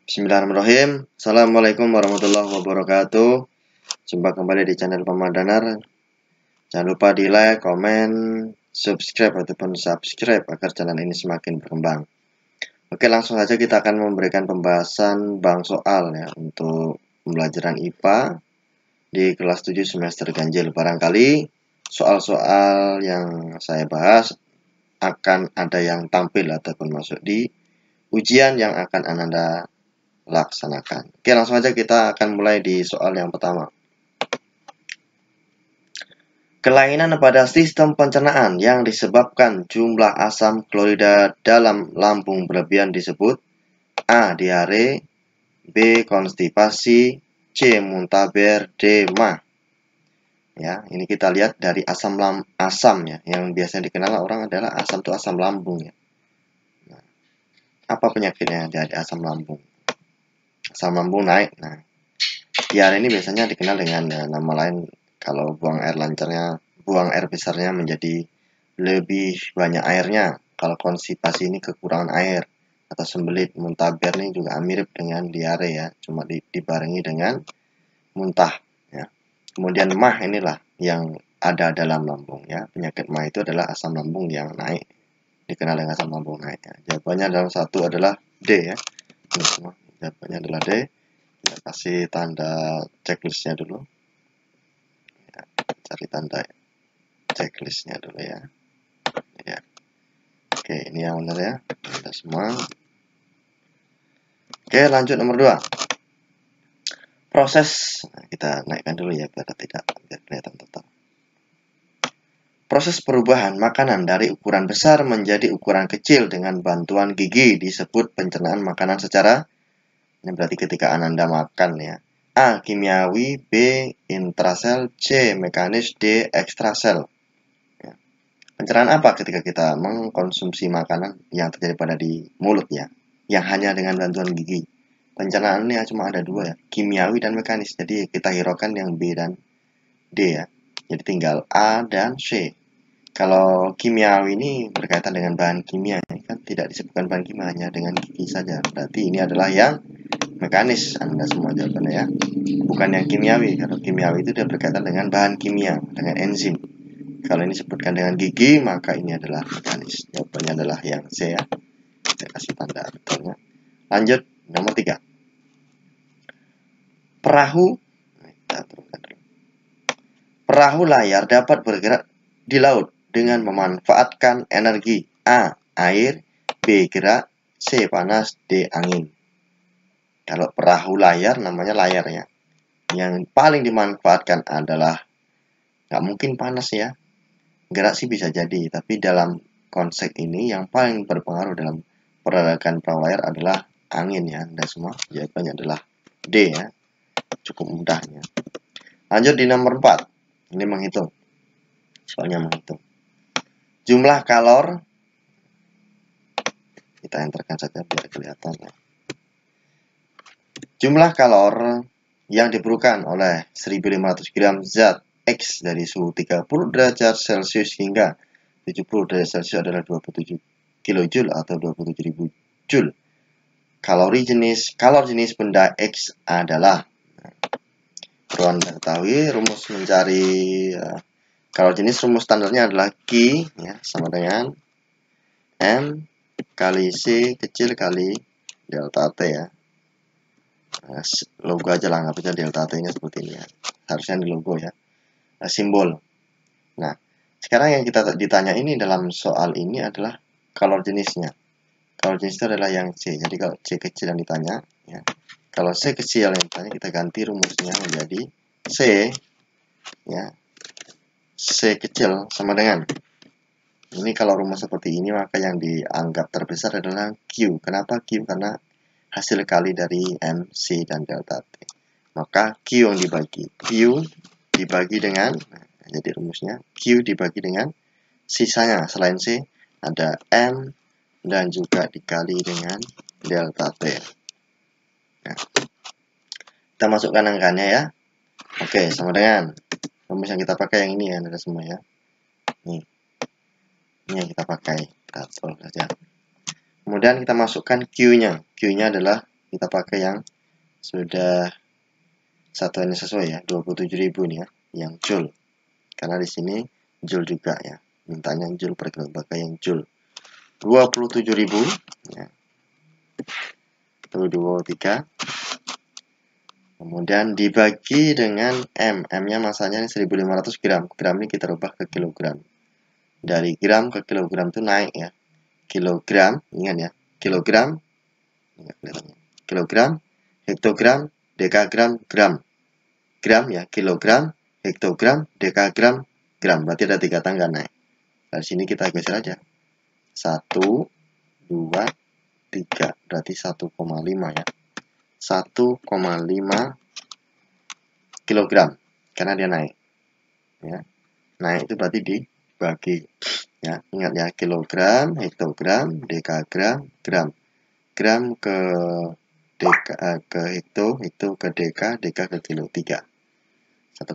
Bismillahirrahmanirrahim. Assalamualaikum warahmatullahi wabarakatuh. Jumpa kembali di channel Pemadanar. Jangan lupa di like, komen, subscribe ataupun subscribe agar channel ini semakin berkembang. Oke, langsung saja kita akan memberikan pembahasan bank soal ya untuk pembelajaran IPA di kelas 7 semester ganjil. Barangkali soal-soal yang saya bahas akan ada yang tampil ataupun masuk di ujian yang akan Anda laksanakan. Oke, langsung aja kita akan mulai di soal yang pertama. Kelainan pada sistem pencernaan yang disebabkan jumlah asam klorida dalam lambung berlebihan disebut A. Diare, B. Konstipasi, C. Muntaber, D. MAH. Ya, ini kita lihat dari asam ya, yang biasanya dikenal orang adalah asam itu asam lambung ya. Nah, apa penyakitnya dari asam lambung? Asam lambung naik. Nah, diare ini biasanya dikenal dengan nama lain. Kalau buang air besarnya menjadi lebih banyak airnya. Kalau konstipasi ini kekurangan air atau sembelit. Muntaber ini juga mirip dengan diare ya, cuma dibarengi dengan muntah ya. Kemudian MAH inilah yang ada dalam lambung ya. Penyakit MAH itu adalah asam lambung yang naik, dikenal dengan asam lambung naik ya. Jawabannya dalam satu adalah D ya. Ini semua jawabannya adalah D. Kita kasih tanda checklistnya dulu ya, cari tanda checklistnya dulu ya. Ya, oke, ini yang benar ya, ada semua. Oke, lanjut nomor 2. Proses, kita naikkan dulu ya biar kelihatan total. Proses perubahan makanan dari ukuran besar menjadi ukuran kecil dengan bantuan gigi disebut pencernaan makanan secara, ini berarti ketika Anda makan ya. A. Kimiawi, B. Intrasel, C. Mekanis, D. Ekstrasel. Ya. Pencernaan apa ketika kita mengkonsumsi makanan yang terjadi pada di mulut ya, yang hanya dengan bantuan gigi? Pencernaan ini cuma ada dua ya, kimiawi dan mekanis. Jadi kita hiraukan yang B dan D ya. Jadi tinggal A dan C. Kalau kimiawi ini berkaitan dengan bahan kimia, kan tidak disebutkan bahan kimia, hanya dengan gigi saja. Berarti ini adalah yang mekanis, Anda semua jawabannya ya. Bukan yang kimiawi. Kalau kimiawi itu dia berkaitan dengan bahan kimia, dengan enzim. Kalau ini disebutkan dengan gigi, maka ini adalah mekanis. Jawabannya adalah yang C ya. Saya kasih tanda betulnya. Lanjut, nomor 3. Perahu layar dapat bergerak di laut dengan memanfaatkan energi A. Air, B. Gerak, C. Panas, D. Angin. Kalau perahu layar namanya layarnya. Yang paling dimanfaatkan adalah, nggak mungkin panas ya. Gerak sih bisa jadi, tapi dalam konsep ini yang paling berpengaruh dalam pergerakan perahu layar adalah angin ya. Anda semua jawabannya adalah D ya. Cukup mudahnya. Lanjut di nomor 4. Ini menghitung. Soalnya menghitung. Jumlah kalor, kita enterkan saja biar kelihatan ya. Jumlah kalor yang diperlukan oleh 1500 gram zat X dari suhu 30 derajat Celcius hingga 70 derajat Celcius adalah 27 kilojoule atau 27.000 joule. Kalor jenis benda X adalah, perlu Anda ketahui, rumus mencari kalor jenis, rumus standarnya adalah Q ya, sama dengan M kali C kecil kali delta T ya. Logo aja lah, nggak bisa delta T nya seperti ini ya. Harusnya di logo ya. Simbol. Nah, sekarang yang kita ditanya ini dalam soal ini adalah kalor jenisnya. Kalor jenis itu adalah yang C. Jadi kalau C kecil yang ditanya ya. Kalau C kecil yang ditanya, kita ganti rumusnya menjadi C ya. C kecil sama dengan, ini kalau rumus seperti ini maka yang dianggap terbesar adalah Q. Kenapa Q? Karena hasil kali dari M, C, dan delta T. Maka Q yang dibagi. Q dibagi dengan, jadi rumusnya Q dibagi dengan sisanya selain C ada M dan juga dikali dengan delta T. Nah, kita masukkan angkanya ya. Oke, sama dengan rumus yang kita pakai yang ini ya, ada semua ya. Ini yang kita pakai, kita tulis saja. Kemudian kita masukkan Q-nya. Q-nya adalah Kita pakai yang sudah satuannya sesuai ya, 27.000 nih ya, yang joule. Karena di sini joule juga ya. Mintanya joule per kilo, pakai yang joule. 27.000 ya. Itu 23. Kemudian dibagi dengan M. M-nya masanya 1500 gram. Gram ini kita rubah ke kilogram. Dari gram ke kilogram itu naik ya. Kilogram, ingat ya. Kilogram, kilogram, hektogram, dekagram, gram. Gram ya, kilogram, hektogram, dekagram, gram. Berarti ada 3 tangga naik. Dari sini kita geser aja. 1, 2, 3. Berarti 1,5 ya. 1,5 kilogram karena dia naik ya. Naik itu berarti dibagi ya. Ingat ya, kilogram, hektogram, dekagram, gram. Gram ke deka ke hekto, hekto ke deka, deka ke kilo. 3. 1,5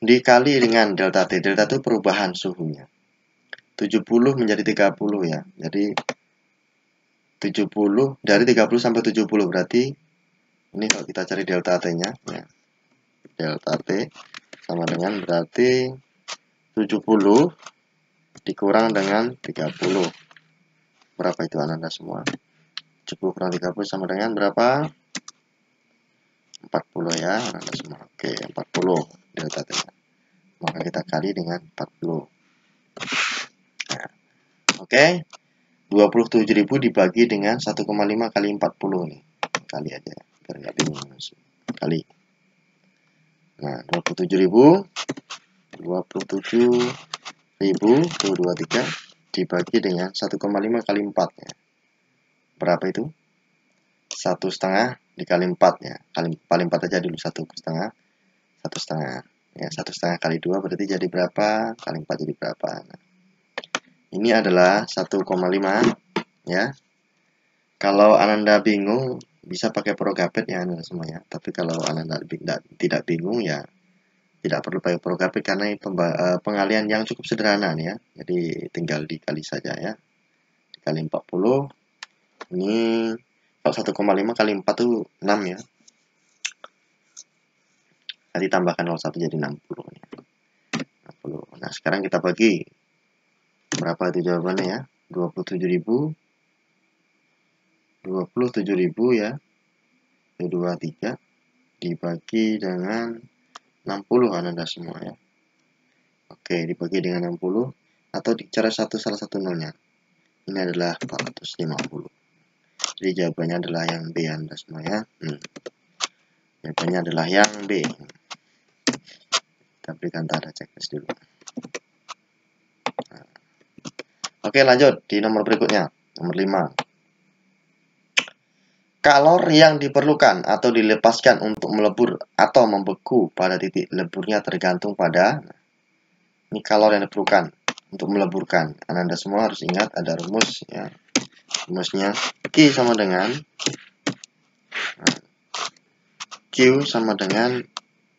dikali dengan delta T. Delta itu perubahan suhunya. 70 menjadi 30 ya. Jadi 70 dari 30 sampai 70 berarti ini kalau kita cari delta T-nya ya. Delta T sama dengan berarti 70 dikurang dengan 30. Berapa itu Anda semua? 70 kurang 30 sama dengan berapa? 40 ya Anda semua. Oke, 40 delta T-nya. Maka kita kali dengan 40. Nah, oke. 27.000 dibagi dengan 1,5 kali 40 nih. Kali aja biar nggak bingung langsung. Kali. Nah, 27.000 itu 23 dibagi dengan 1,5 kali 4 ya. Berapa itu? 1,5 dikali 4 ya. Kali 4 aja dulu, 1,5. 1,5 ya, 1,5 kali 2 berarti jadi berapa? Kali 4 jadi berapa? Nah, ini adalah 1,5 ya. Kalau Ananda bingung bisa pakai Progapet ya Ananda semuanya. Tapi kalau Ananda tidak bingung ya tidak perlu pakai Progapet karena ini pengalian yang cukup sederhana nih ya. Jadi tinggal dikali saja ya. Dikali 40. Ini kalau 1,5 kali 4 itu 6 ya. Nanti tambahkan 01 jadi 60 ya. 60. Nah, sekarang kita bagi. Berapa itu jawabannya ya? 27.000 ya. 23 dibagi dengan 60 Anda semua ya. Oke, dibagi dengan 60 atau cara salah satu nolnya. Ini adalah 450. Jadi jawabannya adalah yang B Anda semua ya. Jawabannya adalah yang B. Kita berikan tanda checklist dulu. Nah. Oke, lanjut di nomor berikutnya, nomor 5. Kalor yang diperlukan atau dilepaskan untuk melebur atau membeku pada titik leburnya tergantung pada ini kalor yang diperlukan untuk meleburkan. Anda semua harus ingat ada rumus ya. Rumusnya Q sama dengan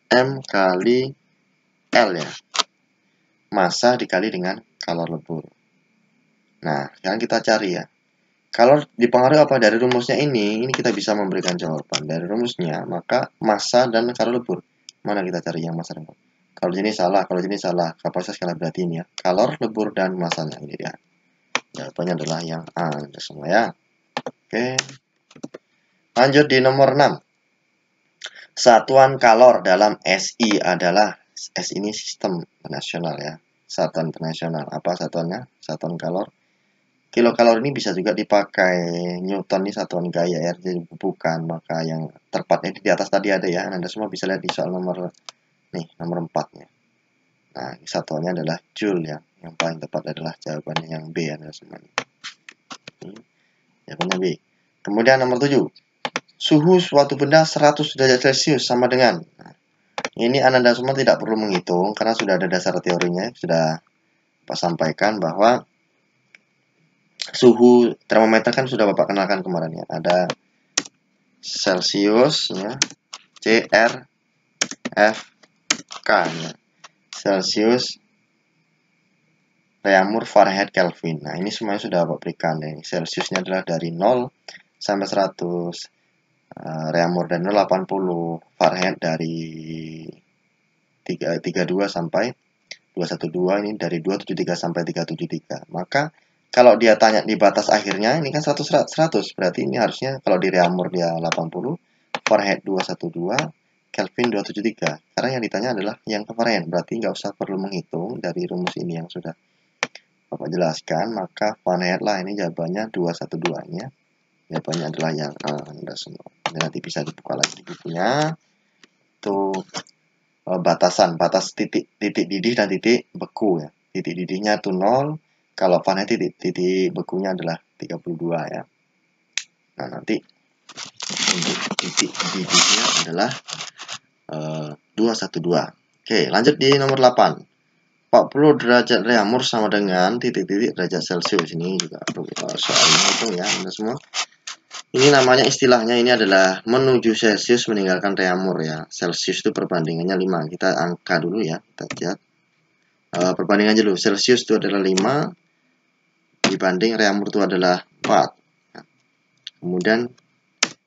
M kali L ya. Massa dikali dengan kalor lebur. Nah, sekarang kita cari ya. Kalau dipengaruhi apa dari rumusnya ini kita bisa memberikan jawaban. Dari rumusnya, maka massa dan kalor lebur. Mana kita cari yang massa dan kalor? Kalau ini salah, kapasitas skala berarti ini ya. Kalor, lebur, dan massanya. Ini dia. Jawabannya adalah yang A. Semua ya. Oke. Lanjut di nomor 6. Satuan kalor dalam SI adalah, S ini sistem nasional ya. Satuan internasional. Apa satuannya? Satuan kalor. Kilokalori ini bisa juga dipakai Newton ini satuan gaya ya, jadi bukan, maka yang tepatnya di atas tadi ada ya. Anda semua bisa lihat di soal nomor 4 ya. Nah, satuannya adalah joule ya. Yang paling tepat adalah jawabannya yang B Anda semua. Jawabannya B. Kemudian nomor 7. Suhu suatu benda 100 derajat Celcius sama dengan. Nah, ini Anda semua tidak perlu menghitung karena sudah ada dasar teorinya, sudah Pak sampaikan bahwa suhu termometer kan sudah Bapak kenalkan kemarin ya. Ada Celsius ya, CR, F, K ya. Celsius, Reaumur, Fahrenheit, Kelvin. Nah, ini semuanya sudah Bapak berikan ya. Celsiusnya adalah dari 0 sampai 100. Reaumur dan 80. Fahrenheit dari 32 sampai 212, ini dari 273 sampai 373. Maka kalau dia tanya di batas akhirnya ini kan 100, berarti ini harusnya kalau di Reaumur dia 80, Fahrenheit 212, Kelvin 273. Karena yang ditanya adalah yang ke Fahrenheit, berarti nggak usah perlu menghitung dari rumus ini yang sudah Bapak jelaskan, maka Fahrenheit lah ini jawabannya 212-nya. Jawabannya adalah yang Anda semua. Nanti bisa dibuka lagi di bukunya. Itu batas titik didih dan titik beku ya. Titik didihnya itu 0, kalau Fahrenheit titik bekunya adalah 32 ya. Nah, nanti untuk titik didihnya adalah 212. Oke, lanjut di nomor 8. 40 derajat Reaumur sama dengan titik-titik derajat Celcius. Ini juga soal hitung ya, Anda semua. Ini namanya istilahnya ini adalah menuju Celcius meninggalkan Reaumur ya. Celcius itu perbandingannya 5. Kita angka dulu ya. Kita lihat. Perbandingan dulu. Celcius itu adalah 5 dibanding Reaumur itu adalah 4. Nah, kemudian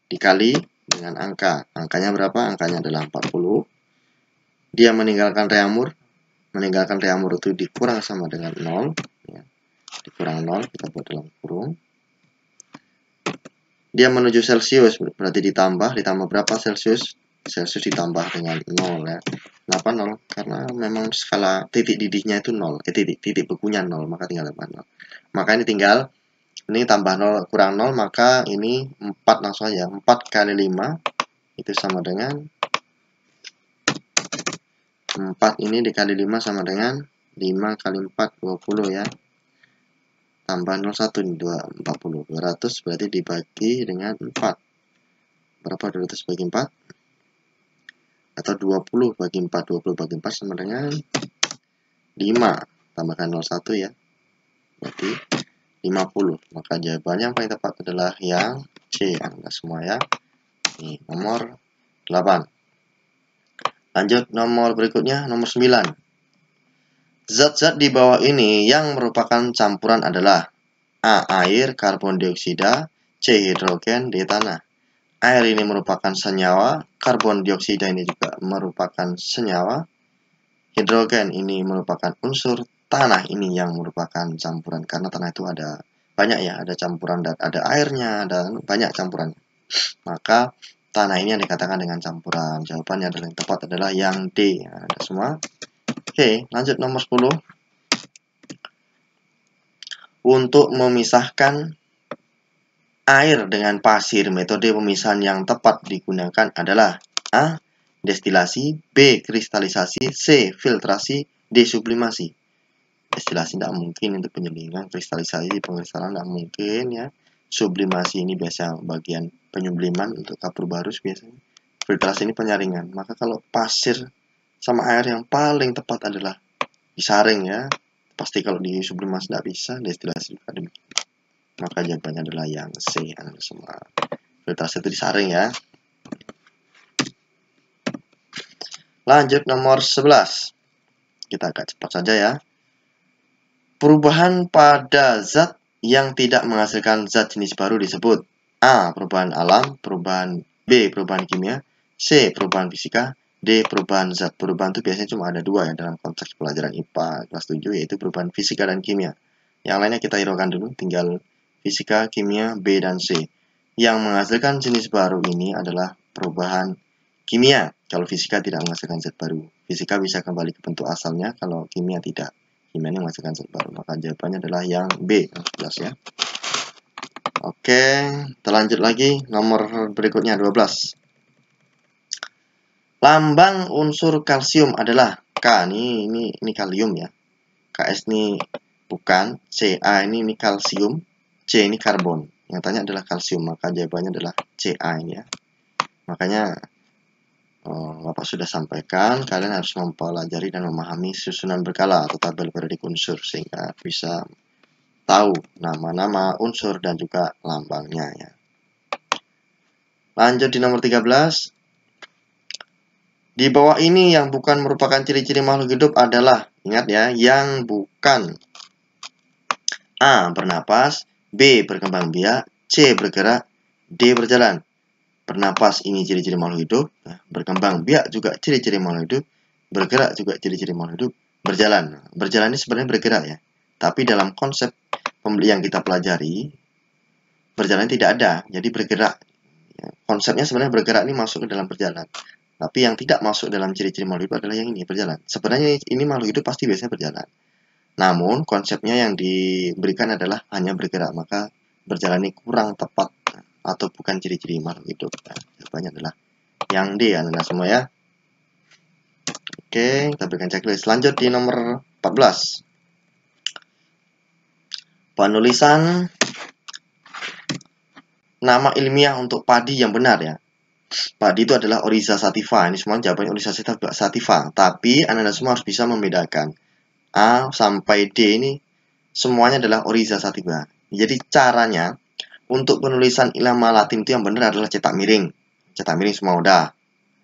dikali dengan angka. Angkanya berapa? Angkanya adalah 40. Dia meninggalkan Reaumur. Meninggalkan Reaumur itu dikurang sama dengan 0 ya. Dikurang 0 kita buat dalam kurung. Dia menuju Celcius berarti ditambah berapa Celcius? Celcius ditambah dengan 0 ya. Kenapa 0? Karena memang skala titik didihnya itu 0. Titik bekunya 0, maka tinggal 0. Maka ini tinggal ini tambah 0 kurang 0, maka ini 4 langsung aja. 4 kali 5 itu sama dengan 4 ini dikali 5 sama dengan 5 kali 4 20 ya. Tambah 01 ini 40. 200 berarti dibagi dengan 4. Berapa 200 bagi 4? Atau 20 bagi 4. 20 bagi 4 sama dengan 5. Tambahkan 01 ya. Berarti 50. Maka jawabannya yang paling tepat adalah yang C. Anda semua ya. Ini nomor 8. Lanjut nomor berikutnya, nomor 9. Zat-zat di bawah ini yang merupakan campuran adalah A. Air, karbon dioksida, C. Hidrogen, D. Tanah. Air ini merupakan senyawa, karbon dioksida ini juga merupakan senyawa, hidrogen ini merupakan unsur, tanah ini yang merupakan campuran. Karena tanah itu ada banyak ya, ada campuran dan ada airnya, dan banyak campuran. Maka tanah ini yang dikatakan dengan campuran. Jawabannya adalah yang tepat adalah yang D. Ada semua. Oke, lanjut nomor 10. Untuk memisahkan air dengan pasir, metode pemisahan yang tepat digunakan adalah A. Destilasi, B. Kristalisasi, C. Filtrasi, D. Sublimasi. Destilasi tidak mungkin untuk penyulingan, kristalisasi pengristalan tidak mungkin ya. Sublimasi ini biasa bagian penyubliman untuk kapur barus biasanya. Filtrasi ini penyaringan. Maka kalau pasir sama air yang paling tepat adalah disaring ya. Pasti kalau di sublimasi tidak bisa, destilasi juga demikian. Maka jawabannya adalah yang C. Anda semua. Filtrasi itu disaring ya. Lanjut nomor 11. Kita agak cepat saja ya. Perubahan pada zat yang tidak menghasilkan zat jenis baru disebut A. Perubahan alam, B. Perubahan kimia, C. Perubahan fisika, D. Perubahan zat. Perubahan itu biasanya cuma ada 2 ya dalam konteks pelajaran IPA kelas 7, yaitu perubahan fisika dan kimia. Yang lainnya kita hiraukan dulu, tinggal fisika, kimia, B, dan C. Yang menghasilkan jenis baru ini adalah perubahan kimia. Kalau fisika tidak menghasilkan zat baru. Fisika bisa kembali ke bentuk asalnya, kalau kimia tidak. Kimia ini menghasilkan zat baru. Maka jawabannya adalah yang B. Yang jelas ya. Oke, kita lanjut lagi. Nomor berikutnya 12. Lambang unsur kalsium adalah K. Ini kalium ya. KS ini bukan. Ca ini kalsium. C ini karbon. Yang tanya adalah kalsium. Maka jawabannya adalah Ca ini ya. Makanya Bapak sudah sampaikan, kalian harus mempelajari dan memahami susunan berkala atau tabel periodik unsur sehingga bisa tahu nama-nama unsur dan juga lambangnya ya. Lanjut di nomor 13. Di bawah ini yang bukan merupakan ciri-ciri makhluk hidup adalah, ingat ya, yang bukan. A. Bernapas, B. Berkembang biak, C. Bergerak, D. Berjalan. Bernapas, ini ciri-ciri makhluk hidup. Berkembang biak juga ciri-ciri makhluk hidup. Bergerak juga ciri-ciri makhluk hidup. Berjalan. Berjalan ini sebenarnya bergerak ya. Tapi dalam konsep yang kita pelajari, berjalan tidak ada. Jadi bergerak. Konsepnya sebenarnya bergerak ini masuk ke dalam berjalan. Tapi yang tidak masuk dalam ciri-ciri makhluk hidup adalah yang ini, berjalan. Sebenarnya ini makhluk hidup pasti biasanya berjalan. Namun konsepnya yang diberikan adalah hanya bergerak. Maka berjalan ini kurang tepat atau bukan ciri-ciri makhluk hidup. Jawabannya adalah yang D, adalah semua ya. Oke, kita berikan checklist. Lanjut di nomor 14. Penulisan nama ilmiah untuk padi yang benar ya. Padi itu adalah Oryza sativa. Ini semua jawabannya Oryza sativa. Tapi Anda semua harus bisa membedakan. A sampai D ini semuanya adalah Oryza sativa. Jadi caranya untuk penulisan nama Latin itu yang benar adalah cetak miring. Cetak miring semua udah.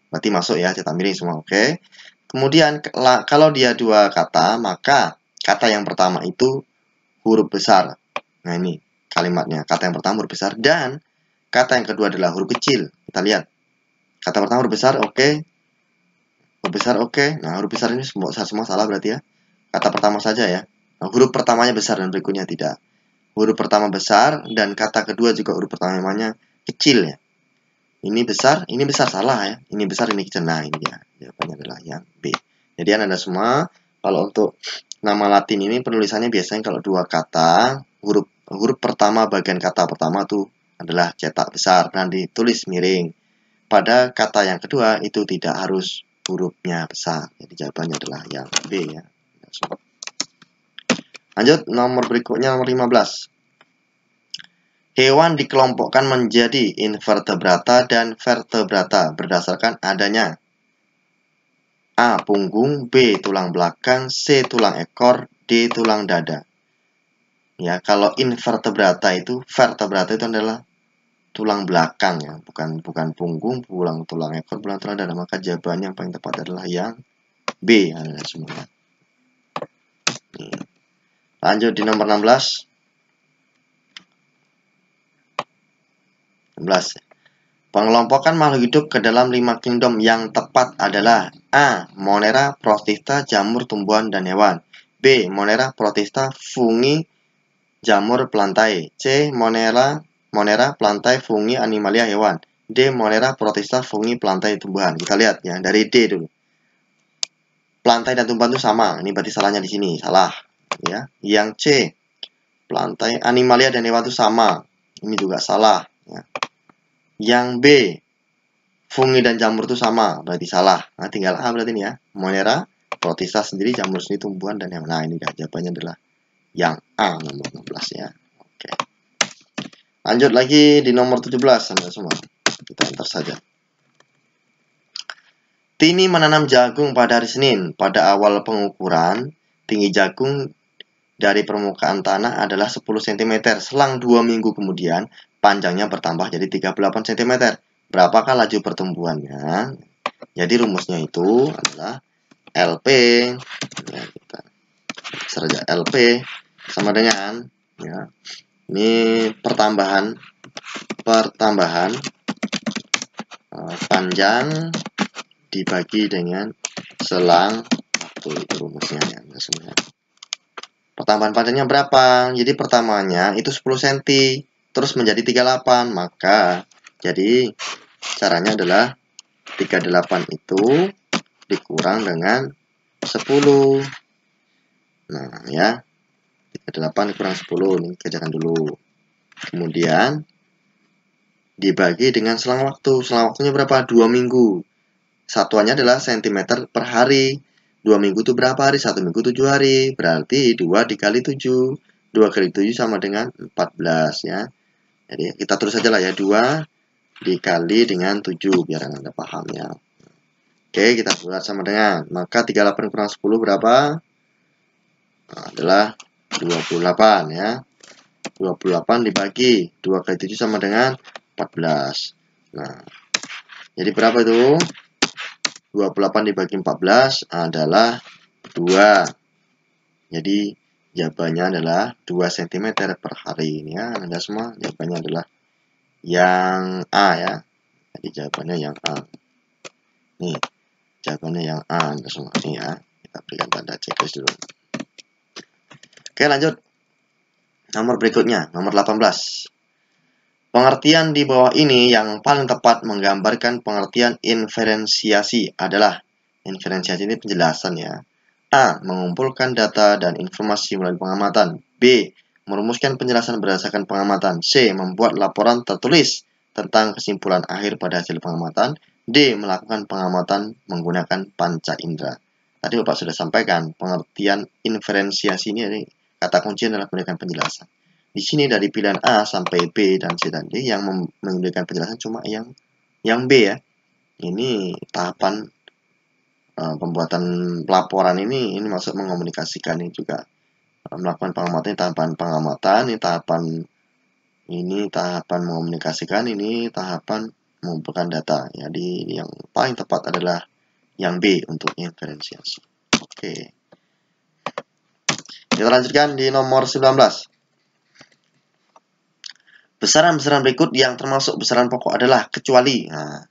Berarti masuk ya, cetak miring semua. Oke. Kemudian kalau dia dua kata, maka kata yang pertama itu huruf besar. Nah ini kalimatnya. Kata yang pertama huruf besar dan kata yang kedua adalah huruf kecil. Kita lihat. Kata pertama huruf besar, oke. Huruf besar, oke. Nah, huruf besar ini semua salah berarti ya. Kata pertama saja ya. Nah, huruf pertamanya besar dan berikutnya tidak. Huruf pertama besar dan kata kedua juga huruf pertamanya kecil ya. Ini besar salah ya. Ini besar, ini kecil. Nah, ini ya. Jawabannya adalah yang B. Jadi Anda semua kalau untuk nama Latin ini penulisannya biasanya kalau dua kata, huruf pertama bagian kata pertama tuh adalah cetak besar dan ditulis miring. Pada kata yang kedua itu tidak harus hurufnya besar. Jadi jawabannya adalah yang B ya. Lanjut nomor berikutnya nomor 15. Hewan dikelompokkan menjadi invertebrata dan vertebrata berdasarkan adanya A. Punggung, B. Tulang belakang, C. Tulang ekor, D. Tulang dada. Ya, kalau invertebrata itu, vertebrata itu adalah tulang belakang ya, bukan punggung, tulang ekor, tulang dada. Maka jawabannya yang paling tepat adalah yang B adalah semua. Lanjut di nomor 16. 16. Pengelompokan makhluk hidup ke dalam 5 kingdom yang tepat adalah A. Monera, protista, jamur, tumbuhan, dan hewan. B. Monera, protista, fungi, jamur, plantae. C. Monera, plantae, fungi, animalia, hewan. D. Monera, protista, fungi, plantae, tumbuhan. Kita lihat ya, dari D dulu. Plantae dan tumbuhan itu sama. Ini berarti salahnya di sini, salah. Ya, yang C. Plantae, animalia, dan hewan itu sama. Ini juga salah. Ya. Yang B, fungi dan jamur itu sama, berarti salah. Nah, tinggal A berarti ini ya. Monera, protista sendiri, jamur sendiri, tumbuhan, dan hewan. Nah, ini jawabannya adalah yang A, nomor 16 ya. Oke. Lanjut lagi di nomor 17, Anda semua. Kita enter saja. Tini menanam jagung pada hari Senin. Pada awal pengukuran, tinggi jagung dari permukaan tanah adalah 10 cm. Selang 2 minggu kemudian, panjangnya bertambah jadi 38 cm. Berapakah laju pertumbuhannya? Jadi rumusnya itu adalah LP. Ya, kita saja LP sama dengan ya. Ini pertambahan panjang dibagi dengan selang waktu, itu rumusnya ya semuanya. Pertambahan panjangnya berapa? Jadi pertamanya itu 10 cm terus menjadi 38, maka jadi caranya adalah 38 itu dikurang dengan 10. Nah ya, 38 dikurang 10, ini kerjakan dulu. Kemudian dibagi dengan selang waktu. Selang waktunya berapa? 2 minggu. Satuannya adalah cm per hari. 2 minggu itu berapa hari? 1 minggu 7 hari. Berarti 2 dikali 7. 2 kali 7 sama dengan 14 ya. Jadi kita terus saja lah ya. 2 dikali dengan 7 biar Anda paham ya. Oke, kita buat sama dengan. Maka 38 kurang 10 berapa? Nah, adalah 28 ya. 28 dibagi 2 kali 7 sama dengan 14. Nah, jadi berapa itu? 28 dibagi 14 adalah 2. Jadi jawabannya adalah 2 cm per hari ini ya. Anda semua jawabannya adalah yang A ya. Jadi jawabannya yang A. Nih, jawabannya yang A semua ini ya. Kita berikan tanda checklist dulu. Oke, lanjut. Nomor berikutnya, nomor 18. Pengertian di bawah ini yang paling tepat menggambarkan pengertian inferensiasi adalah. Inferensiasi ini penjelasan ya. A. Mengumpulkan data dan informasi melalui pengamatan. B. Merumuskan penjelasan berdasarkan pengamatan. C. Membuat laporan tertulis tentang kesimpulan akhir pada hasil pengamatan. D. Melakukan pengamatan menggunakan panca indera. Tadi Bapak sudah sampaikan pengertian inferensiasi ini kata kunci adalah memberikan penjelasan. Di sini dari pilihan A sampai B dan C dan D yang memberikan penjelasan cuma yang B ya. Ini tahapan pembuatan pelaporan ini maksud mengomunikasikan ini juga melakukan pengamatan, tahapan pengamatan, ini tahapan mengomunikasikan, ini tahapan mengumpulkan data. Jadi yang paling tepat adalah yang B untuk inferensiasi. Oke. Kita lanjutkan di nomor 19. Besaran-besaran berikut yang termasuk besaran pokok adalah kecuali. Nah,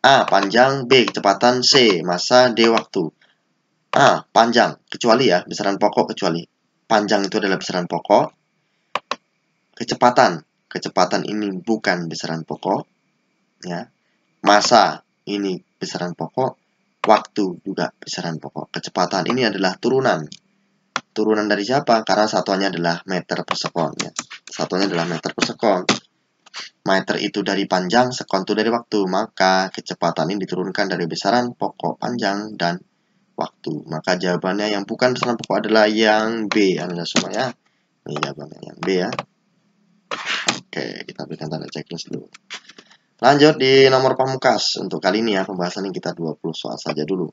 A. Panjang. B. Kecepatan. C. Masa. D. Waktu. A. Panjang. Kecuali ya. Besaran pokok kecuali. Panjang itu adalah besaran pokok. Kecepatan. Kecepatan ini bukan besaran pokok. Ya. Masa. Ini besaran pokok. Waktu juga besaran pokok. Kecepatan ini adalah turunan. Turunan dari siapa? Karena satuannya adalah meter per sekon. Ya. Satuannya adalah meter per sekon. Meter itu dari panjang, sekon itu dari waktu. Maka kecepatan ini diturunkan dari besaran pokok panjang dan waktu. Maka jawabannya yang bukan besaran pokok adalah yang B. Anda semua ya. Ini jawabannya yang B ya. Oke, kita berikan tanda checklist dulu. Lanjut di nomor pamungkas. Untuk kali ini ya, pembahasan ini kita 20 soal saja dulu.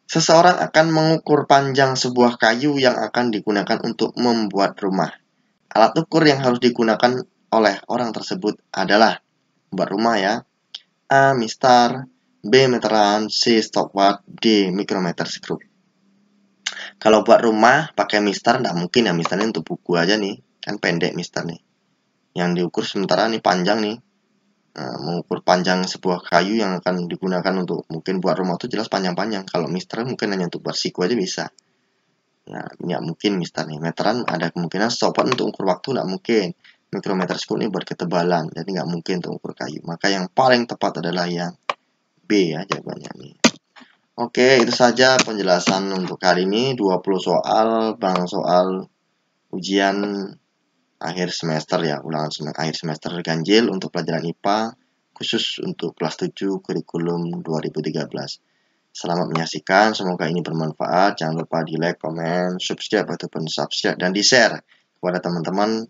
Seseorang akan mengukur panjang sebuah kayu yang akan digunakan untuk membuat rumah. Alat ukur yang harus digunakan oleh orang tersebut adalah buat rumah ya. A. Mistar, B. Meteran, C. Stopwatch, D. Mikrometer skru. Kalau buat rumah pakai mistar nggak mungkin ya, mistarnya untuk buku aja nih, kan pendek mistar nih. Yang diukur sementara nih panjang nih. Nah, mengukur panjang sebuah kayu yang akan digunakan untuk mungkin buat rumah itu jelas panjang-panjang. Kalau mistar mungkin hanya untuk buat siku aja bisa. Nah, nggak mungkin mistar nih. Meteran ada kemungkinan, stopwatch untuk ukur waktu nggak mungkin. Mikrometer skru ini buat ketebalan, jadi nggak mungkin untuk ukur kayu. Maka yang paling tepat adalah yang B ya jawabannya nih. Oke, itu saja penjelasan untuk kali ini. 20 soal, bang soal ujian akhir semester ya, ulangan akhir semester ganjil untuk pelajaran IPA khusus untuk kelas 7 kurikulum 2013. Selamat menyaksikan, semoga ini bermanfaat. Jangan lupa di like, komen, subscribe ataupun subscribe dan di share kepada teman-teman.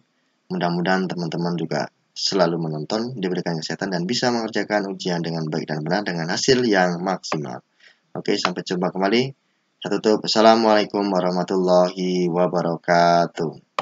Mudah-mudahan teman-teman juga selalu menonton, diberikan kesehatan dan bisa mengerjakan ujian dengan baik dan benar dengan hasil yang maksimal. Oke, sampai jumpa kembali. Saya tutup. Assalamualaikum warahmatullahi wabarakatuh.